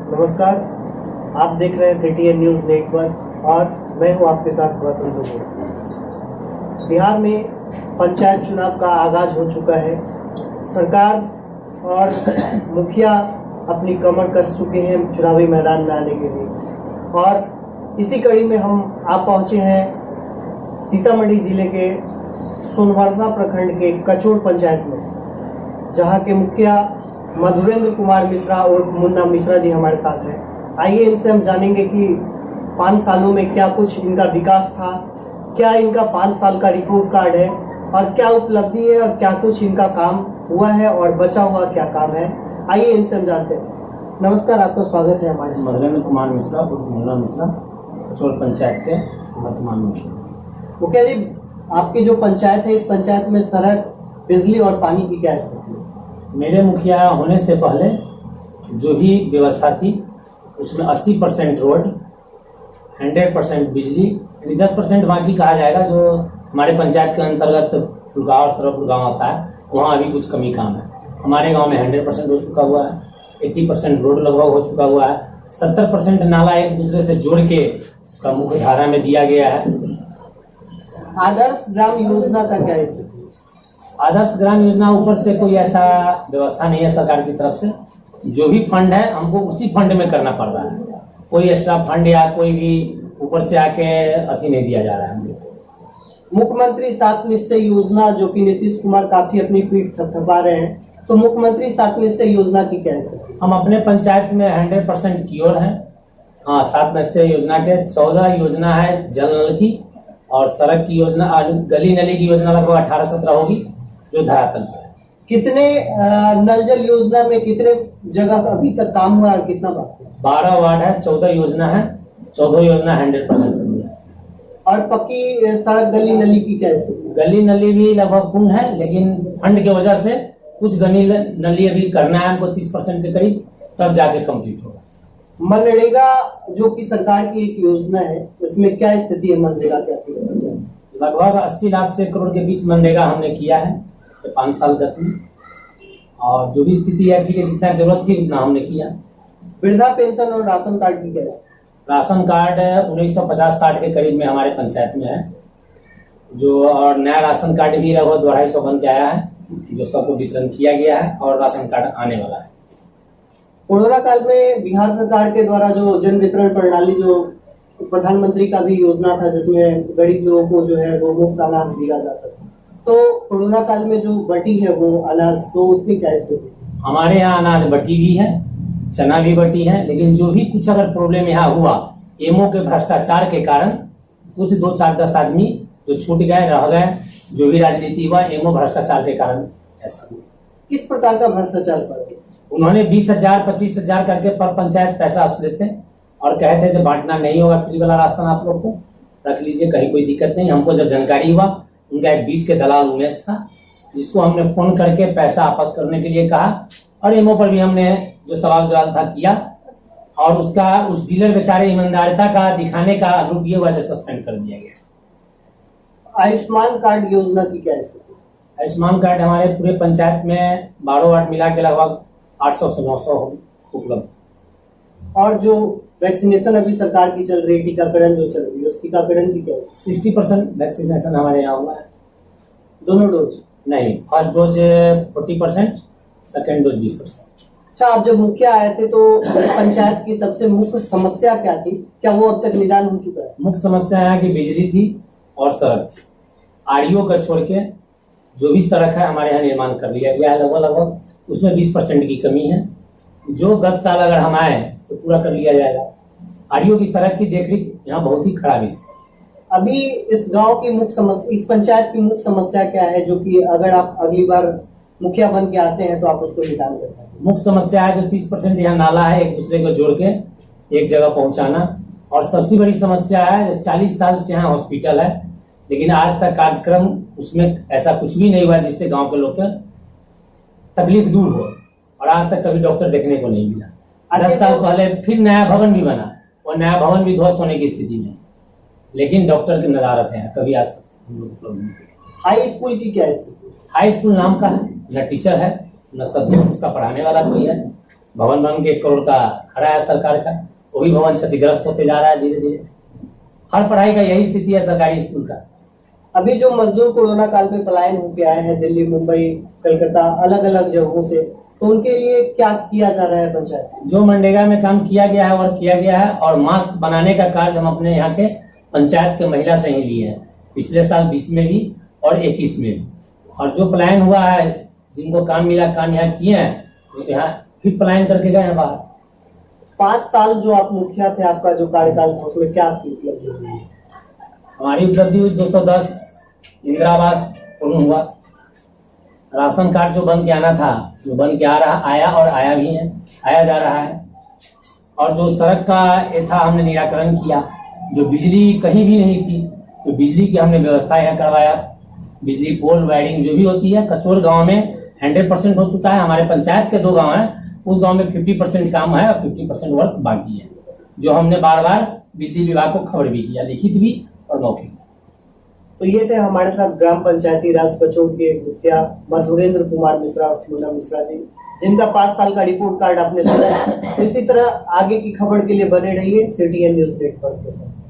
नमस्कार, आप देख रहे हैं CTN न्यूज़ नेटवर्क और मैं हूं आपके साथ गौतम दुबे। बिहार में पंचायत चुनाव का आगाज हो चुका है। सरकार और मुखिया अपनी कमर कस चुके हैं चुनावी मैदान में आने के लिए और इसी कड़ी में हम आप पहुंचे हैं सीतामढ़ी जिले के सोनवर्षा प्रखंड के कचोड़ पंचायत में, जहां के मुखिया मधुरेंद्र कुमार मिश्रा और मुन्ना मिश्रा जी हमारे साथ हैं। आइए इनसे हम जानेंगे कि 5 सालों में क्या कुछ इनका विकास था, क्या इनका 5 साल का रिपोर्ट कार्ड है और क्या उपलब्धि है और क्या कुछ इनका काम हुआ है और बचा हुआ क्या काम है। आइए इनसे हम जानते हैं। नमस्कार, आपका स्वागत है हमारे। मधुरेंद्र कुमार मिश्रा और मुन्ना मिश्रा, कचोड़ पंचायत के वर्तमान मुखिया। मुखिया जी, आपकी जो पंचायत है, इस पंचायत में सड़क, बिजली और पानी की क्या स्थिति है? मेरे मुखिया होने से पहले जो भी व्यवस्था थी उसमें 80% रोड, 100% बिजली, 10% बाकी कहा जाएगा जो हमारे पंचायत के अंतर्गत फुलगांव और सरपुर गाँव आता है, वहाँ अभी कुछ कमी काम है। हमारे गांव में 100% हो चुका हुआ है, 80% रोड लगभग हो चुका हुआ है, 70% नाला एक दूसरे से जोड़ के उसका मुख्य धारा में दिया गया है। आदर्श ग्राम योजना का क्या स्थिति? आदर्श ग्राम योजना ऊपर से कोई ऐसा व्यवस्था नहीं है सरकार की तरफ से। जो भी फंड है हमको उसी फंड में करना पड़ रहा है, कोई एक्स्ट्रा फंड या कोई भी ऊपर से आके अति नहीं दिया जा रहा है। मुख्यमंत्री 7 निश्चय योजना, जो कि नीतीश कुमार काफी अपनी पीठ थपथपा रहे हैं, तो मुख्यमंत्री 7 निश्चय योजना की क्या स्थिति? हम अपने पंचायत में 100% की ओर हैं। हाँ, 7 निश्चय योजना के 14 योजना है जल नल की और सड़क की योजना, गली नली की योजना लगभग 18-17 होगी जो धरातल पर है। कितने नल जल योजना में कितने जगह अभी तक काम हुआ और कितना बाकी है? 12 वार्ड है, 14 योजना है, 14 योजना 100% पूर्ण है। और पक्की सड़क गली नली की क्या स्थिति? गली नली भी लगभग पूर्ण है, लेकिन फंड की वजह से कुछ गली नली अभी करना है हमको 30% के करीब, तब जाके कंप्लीट होगा। मनरेगा जो कि सरकार की एक योजना है, उसमें क्या स्थिति है मनरेगा की? लगभग 80 लाख से 1 करोड़ के बीच मनरेगा हमने किया है 5 साल तक में, और जो भी स्थिति है ठीक है, जितना जरूरत थी उतना हमने किया। वृद्धा पेंशन और राशन कार्ड की क्या है? राशन कार्ड 1950-60 के करीब में हमारे पंचायत में है जो, और नया राशन कार्ड भी लगभग 250 बन के आया है जो सबको वितरण किया गया है और राशन कार्ड आने वाला है। कोरोना काल में बिहार सरकार के द्वारा जो जन वितरण प्रणाली, जो प्रधानमंत्री का भी योजना था जिसमें गरीब लोगों को जो है वो मुफ्त अनाज दिया जाता था, तो कोरोना काल में जो बटी है वो अनाज, तो उसकी क्या स्थिति? हमारे यहाँ अनाज बटी भी है, चना भी बटी है, लेकिन जो भी कुछ अगर प्रॉब्लम यहाँ हुआ एमओ के भ्रष्टाचार के कारण, कुछ 2-4-10 आदमी जो छूट गए, रह गए, जो भी राजनीति हुआ एमओ भ्रष्टाचार के कारण ऐसा हुआ। किस प्रकार का भ्रष्टाचार पड़ा? उन्होंने 20,000 25,000 करके पर पंचायत पैसा लेते और कहते जब बांटना नहीं होगा फ्री वाला राशन आप लोग को रख लीजिए, कहीं कोई दिक्कत नहीं। हमको जब जानकारी हुआ, उनका एक बीच के दलाल उमेश था जिसको हमने फोन करके पैसा वापस करने के लिए कहा और एमओ पर भी हमने जो सवाल जवाब था किया, और उसका उस डीलर बेचारे ईमानदारिता का दिखाने का आरोप ये वजह सस्पेंड कर दिया गया। आयुष्मान कार्ड योजना की क्या स्थिति? आयुष्मान कार्ड हमारे पूरे पंचायत में 12 वार्ड मिला के लगभग 800 से 900 उपलब्ध। और जो वैक्सीनेशन अभी सरकार की चल रही, टीकाकरण जो चल रही है, उस टीकाकरण की क्या है? 60% वैक्सीनेशन हमारे यहाँ हुआ है। दोनों डोज? नहीं, फर्स्ट डोज 40%, सेकेंड डोज 20%। अच्छा, आप जब मुखिया आए थे तो पंचायत की सबसे मुख्य समस्या क्या थी? क्या वो अब तक निदान हो चुका है? मुख्य समस्या है कि बिजली थी और सड़क थी। आरईओ का छोड़ के जो भी सड़क है हमारे यहाँ निर्माण कर लिया गया है लगभग, उसमें 20% की कमी है, जो गत साल अगर हम आए तो पूरा कर लिया जाएगा। आरईओ की सड़क की देखरेख यहाँ बहुत ही खराब स्थिति। अभी इस गांव की मुख्य समस्या, इस पंचायत की मुख्य समस्या क्या है, जो कि अगर आप अगली बार मुखिया बन के आते हैं तो आप उसको निदान करते हैं? मुख्य समस्या है जो 30% यहाँ नाला है एक दूसरे को जोड़ के एक जगह पहुंचाना, और सबसे बड़ी समस्या है 40 साल से यहाँ हॉस्पिटल है लेकिन आज तक कार्यक्रम उसमें ऐसा कुछ भी नहीं हुआ जिससे गांव के लोग का तकलीफ दूर हो, और आज तक कभी डॉक्टर देखने को नहीं मिला। 10 साल पहले फिर नया भवन भी बना और नया भवन भी ध्वस्त होने की स्थिति में, लेकिन डॉक्टर की नदारत है, कभी आज तक हम लोग। हाई स्कूल की क्या स्थिति? हाई स्कूल नाम का है, न टीचर है न सब्जेक्ट उसका पढ़ाने वाला कोई है, भवन बन के 1 करोड़ का खड़ा है सरकार का, वो भी भवन क्षतिग्रस्त होते जा रहा है धीरे धीरे। हर पढ़ाई का यही स्थिति है सरकारी स्कूल का। अभी जो मजदूर कोरोना काल में पलायन होके आए हैं दिल्ली, मुंबई, कलकत्ता, अलग अलग जगहों से, तो उनके लिए क्या किया जा रहा है पंचायत? जो मनरेगा में काम किया गया है और किया गया है, और मास्क बनाने का कार्य हम अपने यहाँ के पंचायत के महिला से ही लिए हैं, पिछले साल 20 में भी और 21 में भी। और जो पलायन हुआ है, जिनको काम मिला, काम यहाँ किए हैं, तो यहाँ फिर पलायन करके गए हैं बाहर। 5 साल जो आप मुखिया थे, आपका जो कार्यकाल था, उसमें क्या आपकी उपलब्धि हुई? हमारी उपलब्धि हुई 210 इंदिरा आवास पूर्ण हुआ। राशन कार्ड जो बन के आना था, जो बन के आया और आया भी है, आया जा रहा है। और जो सड़क का ये था, हमने निराकरण किया। जो बिजली कहीं भी नहीं थी, तो बिजली की हमने व्यवस्था यहाँ करवाया। बिजली पोल वायरिंग जो भी होती है, कचोर गांव में 100% हो चुका है। हमारे पंचायत के 2 गांव हैं, उस गांव में 50% काम है और 50% वर्क बाकी है, जो हमने बार बार बिजली विभाग को खबर भी किया, लिखित भी और मौखिक। तो ये थे हमारे साथ ग्राम पंचायती राज कचोर के मुखिया मधुरेंद्र कुमार मिश्रा जी, जिनका 5 साल का रिपोर्ट कार्ड आपने सुना। इसी तरह आगे की खबर के लिए बने रहिए CTN न्यूज नेटवर्क के साथ।